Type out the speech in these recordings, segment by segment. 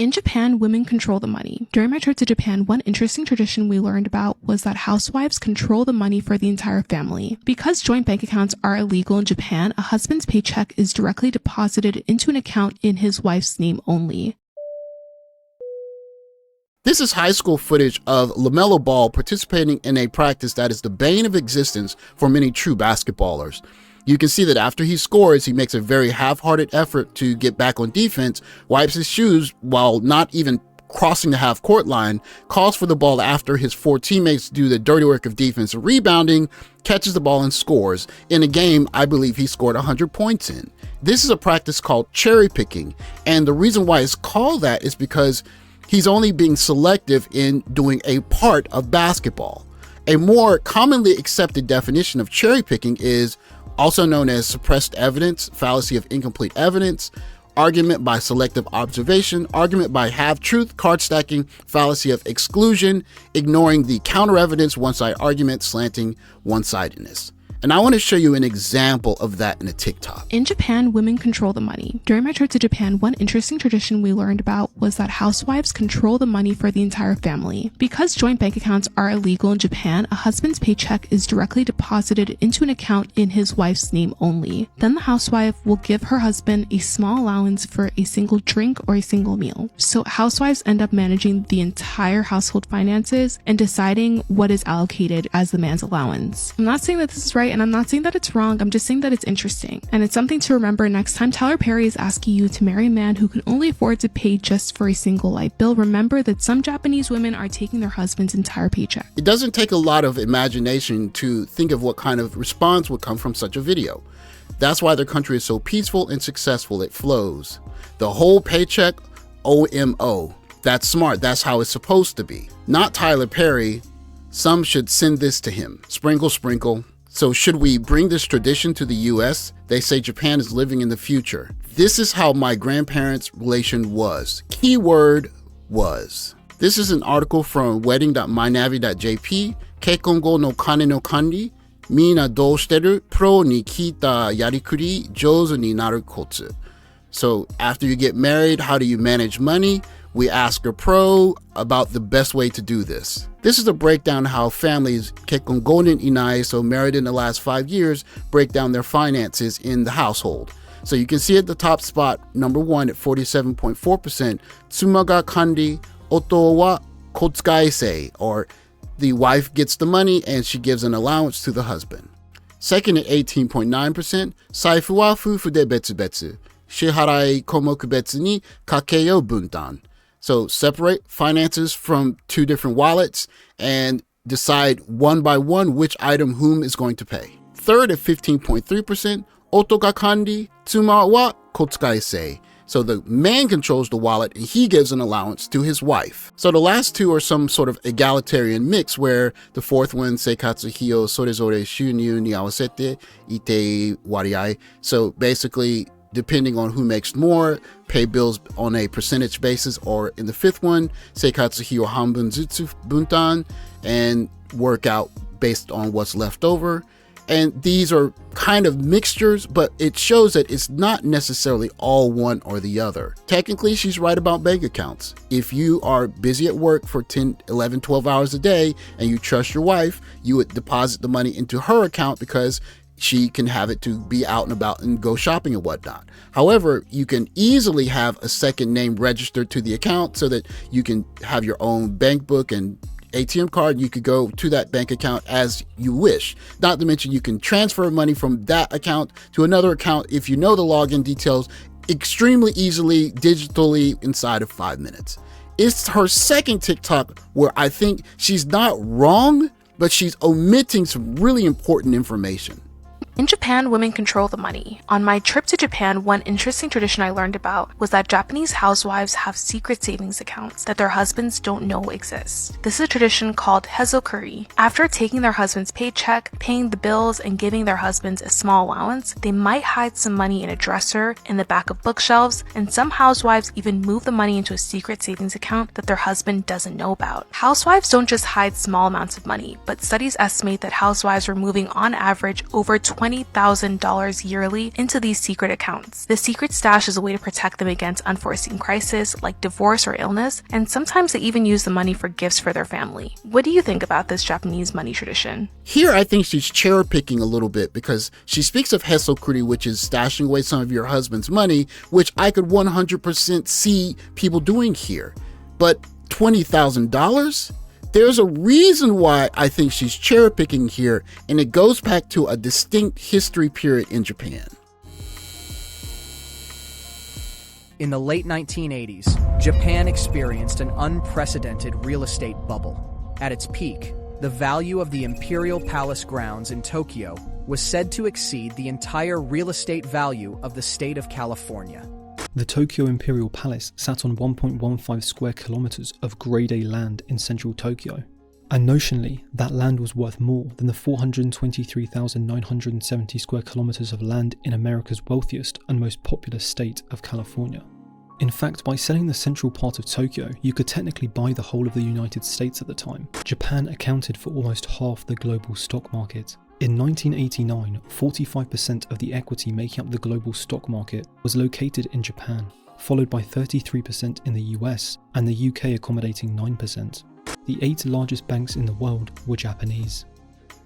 In Japan, women control the money. During my trip to Japan, one interesting tradition we learned about was that housewives control the money for the entire family. Because joint bank accounts are illegal in Japan, a husband's paycheck is directly deposited into an account in his wife's name only. This is high school footage of LaMelo Ball participating in a practice that is the bane of existence for many true basketballers. You can see that after he scores, he makes a very half-hearted effort to get back on defense, wipes his shoes while not even crossing the half-court line, calls for the ball after his 4 teammates do the dirty work of defense and rebounding, catches the ball and scores. In a game, I believe he scored 100 points in. This is a practice called cherry picking, and the reason why it's called that is because he's only being selective in doing a part of basketball. A more commonly accepted definition of cherry picking is also known as suppressed evidence, fallacy of incomplete evidence, argument by selective observation, argument by half-truth, card stacking, fallacy of exclusion, ignoring the counter-evidence, one-side argument, slanting one-sidedness. And I want to show you an example of that in a TikTok. In Japan, women control the money. During my trip to Japan, one interesting tradition we learned about was that housewives control the money for the entire family. Because joint bank accounts are illegal in Japan, a husband's paycheck is directly deposited into an account in his wife's name only. Then the housewife will give her husband a small allowance for a single drink or a single meal. So housewives end up managing the entire household finances and deciding what is allocated as the man's allowance. I'm not saying that this is right, and I'm not saying that it's wrong. I'm just saying that it's interesting. And it's something to remember next time Tyler Perry is asking you to marry a man who can only afford to pay just for a single light bill. Remember that some Japanese women are taking their husband's entire paycheck. It doesn't take a lot of imagination to think of what kind of response would come from such a video. That's why their country is so peaceful and successful. It flows. The whole paycheck, OMO. That's smart. That's how it's supposed to be. Not Tyler Perry. Some should send this to him. Sprinkle, sprinkle. So should we bring this tradition to the US? They say Japan is living in the future. This is how my grandparents' relation was. Keyword was. This is an article from wedding.mynavi.jp. Keikon go no kane no kanri. Mina dou shiteru? Pro ni kita yarikuri jouzu ni naru kotsu. So after you get married, how do you manage money? We ask a pro about the best way to do this. This is a breakdown of how families, kekkon gonin inai, so married in the last 5 years, break down their finances in the household. So you can see at the top spot, number 1 at 47.4%, tsuma ga kanri, oto wa kotsukaisei, or the wife gets the money and she gives an allowance to the husband. Second at 18.9%, saifu wa fufu de betsubetsu, shiharai komoku betsu ni kakeo buntan. So separate finances from 2 different wallets and decide one by one which item whom is going to pay. Third at 15.3%, oto ga kanri, tsuma wa kotsukaisei. So the man controls the wallet and he gives an allowance to his wife. So the last 2 are some sort of egalitarian mix where the fourth one, seikatsu hio sorezore shunyu ni awasete ite wariai. So basically, depending on who makes more, pay bills on a percentage basis, or in the 5th one, seikatsu hio hanbun zutsu buntan, and work out based on what's left over. And these are kind of mixtures, but it shows that it's not necessarily all one or the other. Technically, she's right about bank accounts. If you are busy at work for 10, 11, 12 hours a day, and you trust your wife, you would deposit the money into her account because she can have it to be out and about and go shopping and whatnot. However, you can easily have a second name registered to the account so that you can have your own bank book and ATM card. You could go to that bank account as you wish. Not to mention you can transfer money from that account to another account if you know the login details extremely easily, digitally, inside of 5 minutes. It's her second TikTok where I think she's not wrong, but she's omitting some really important information. In Japan, women control the money. On my trip to Japan, one interesting tradition I learned about was that Japanese housewives have secret savings accounts that their husbands don't know exist. This is a tradition called hezokuri. After taking their husband's paycheck, paying the bills, and giving their husbands a small allowance, they might hide some money in a dresser, in the back of bookshelves, and some housewives even move the money into a secret savings account that their husband doesn't know about. Housewives don't just hide small amounts of money, but studies estimate that housewives are moving on average over 20 $20,000 yearly into these secret accounts. The secret stash is a way to protect them against unforeseen crises like divorce or illness, and sometimes they even use the money for gifts for their family. What do you think about this Japanese money tradition? Here, I think she's cherry picking a little bit because she speaks of hesokuri, which is stashing away some of your husband's money, which I could 100% see people doing here. But $20,000? There's a reason why I think she's cherry picking here, and it goes back to a distinct history period in Japan. In the late 1980s, Japan experienced an unprecedented real estate bubble. At its peak, the value of the Imperial Palace grounds in Tokyo was said to exceed the entire real estate value of the state of California. The Tokyo Imperial Palace sat on 1.15 square kilometers of Grade A land in central Tokyo, and notionally, that land was worth more than the 423,970 square kilometers of land in America's wealthiest and most populous state of California. In fact, by selling the central part of Tokyo, you could technically buy the whole of the United States at the time. Japan accounted for almost half the global stock market. In 1989, 45% of the equity making up the global stock market was located in Japan, followed by 33% in the US and the UK accommodating 9%. The 8 largest banks in the world were Japanese.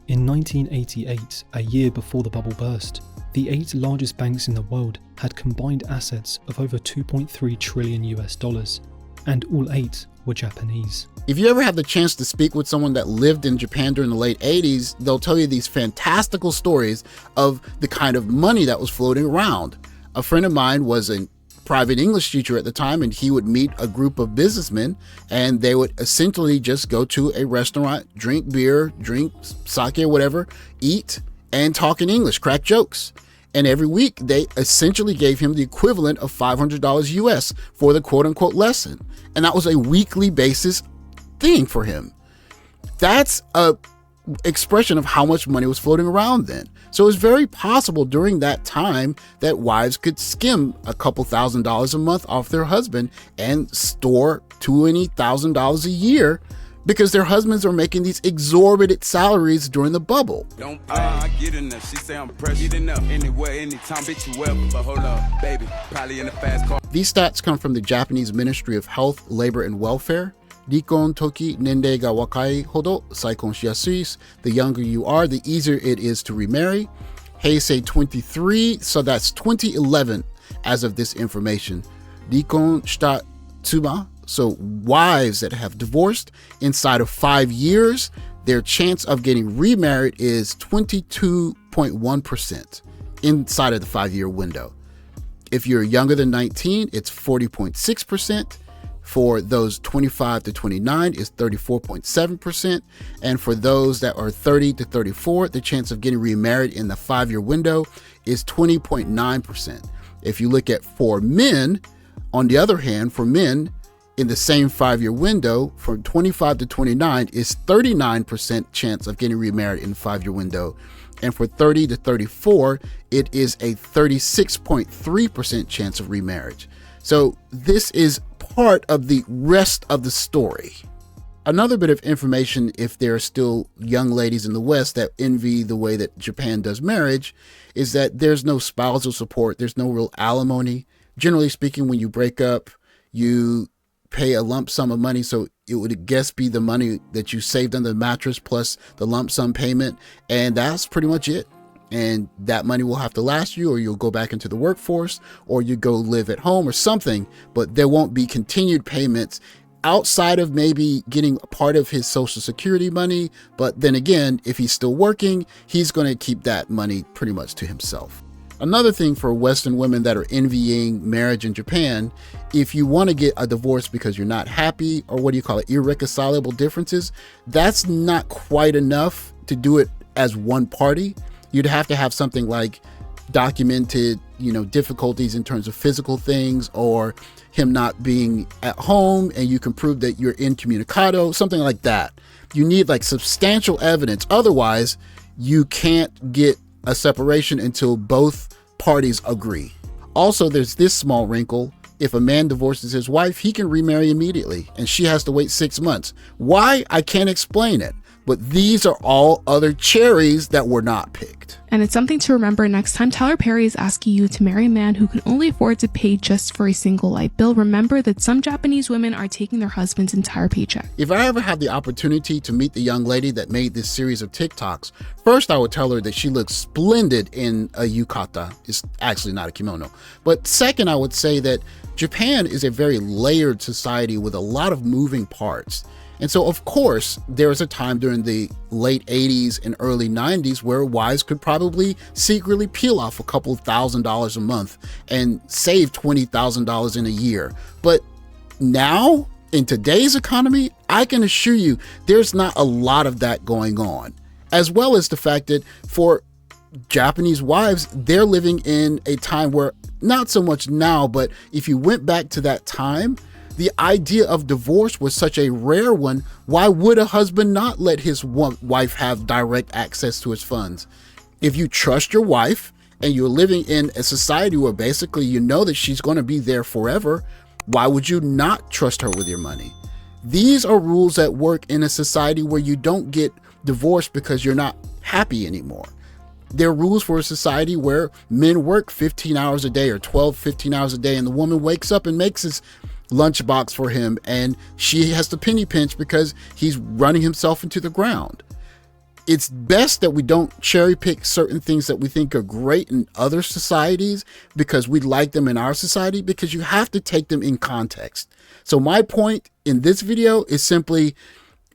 In 1988, a year before the bubble burst, the 8 largest banks in the world had combined assets of over 2.3 trillion US dollars, and all 8 were Japanese. If you ever have the chance to speak with someone that lived in Japan during the late 80s, they'll tell you these fantastical stories of the kind of money that was floating around. A friend of mine was a private English teacher at the time, and he would meet a group of businessmen, and they would essentially just go to a restaurant, drink beer, drink sake or whatever, eat, and talk in English, crack jokes. And every week, they essentially gave him the equivalent of $500 US for the quote-unquote lesson. And that was a weekly basis thing for him. That's a expression of how much money was floating around then. So it's very possible during that time that wives could skim a couple $1,000s a month off their husband and store $20,000 a year because their husbands are making these exorbitant salaries during the bubble. Don't pay. I get enough. She say I'm pressured enough. Anywhere, anytime, bitch, you ever. But hold up, baby. Probably in a fast car. These stats come from the Japanese Ministry of Health, Labor, and Welfare. Rikon toki nendei ga wakai hodo saikon shiyasui. The younger you are, the easier it is to remarry. Heisei 23, so that's 2011 as of this information. Rikon shita tsuma, so wives that have divorced inside of 5 years, their chance of getting remarried is 22.1% inside of the 5-year window. If you're younger than 19, it's 40.6%. For those 25 to 29 is 34.7%. And for those that are 30 to 34, the chance of getting remarried in the 5-year window is 20.9%. If you look at for men, on the other hand, for men in the same 5-year window, from 25 to 29 is 39% chance of getting remarried in the 5-year window. And for 30 to 34, it is a 36.3% chance of remarriage. So this is part of the rest of the story. Another bit of information, if there are still young ladies in the West that envy the way that Japan does marriage, is that there's no spousal support. There's no real alimony. Generally speaking, when you break up, you pay a lump sum of money. So it would, I guess, be the money that you saved under the mattress plus the lump sum payment. And that's pretty much it. And that money will have to last you, or you'll go back into the workforce, or you go live at home or something, but there won't be continued payments outside of maybe getting a part of his Social Security money. But then again, if he's still working, he's going to keep that money pretty much to himself. Another thing for Western women that are envying marriage in Japan, if you want to get a divorce because you're not happy, or what do you call it, irreconcilable differences, that's not quite enough to do it as one party. You'd have to have something like documented, difficulties in terms of physical things, or him not being at home and you can prove that you're incommunicado, something like that. You need like substantial evidence. Otherwise, you can't get a separation until both parties agree. Also, there's this small wrinkle. If a man divorces his wife, he can remarry immediately and she has to wait 6 months. Why? I can't explain it. But these are all other cherries that were not picked. And it's something to remember next time Tyler Perry is asking you to marry a man who can only afford to pay just for a single light bill. Remember that some Japanese women are taking their husband's entire paycheck. If I ever had the opportunity to meet the young lady that made this series of TikToks, first I would tell her that she looks splendid in a yukata. It's actually not a kimono. But second, I would say that Japan is a very layered society with a lot of moving parts. And so, of course, there was a time during the late 80s and early 90s where wives could probably secretly peel off a couple $1,000s a month and save $20,000 in a year. But now, in today's economy, I can assure you there's not a lot of that going on. As well as the fact that for Japanese wives, they're living in a time where, not so much now, but if you went back to that time, the idea of divorce was such a rare one. Why would a husband not let his wife have direct access to his funds? If you trust your wife and you're living in a society where basically you know that she's going to be there forever, why would you not trust her with your money? These are rules that work in a society where you don't get divorced because you're not happy anymore. There are rules for a society where men work 15 hours a day or 12, 15 hours a day, and the woman wakes up and makes his lunchbox for him, and she has to penny pinch because he's running himself into the ground. It's best that we don't cherry pick certain things that we think are great in other societies because we like them in our society, because you have to take them in context. So my point in this video is simply,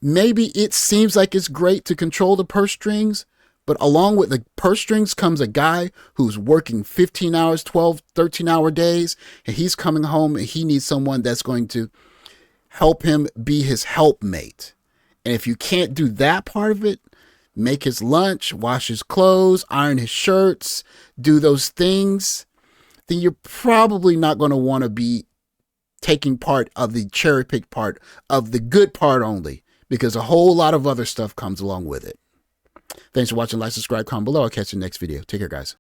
maybe it seems like it's great to control the purse strings, but along with the purse strings comes a guy who's working 15 hours, 12, 13-hour days, and he's coming home and he needs someone that's going to help him be his helpmate. And if you can't do that part of it, make his lunch, wash his clothes, iron his shirts, do those things, then you're probably not going to want to be taking part of the cherry-picked part of the good part only, because a whole lot of other stuff comes along with it. Thanks for watching. Like, subscribe, comment below. I'll catch you in the next video. Take care, guys.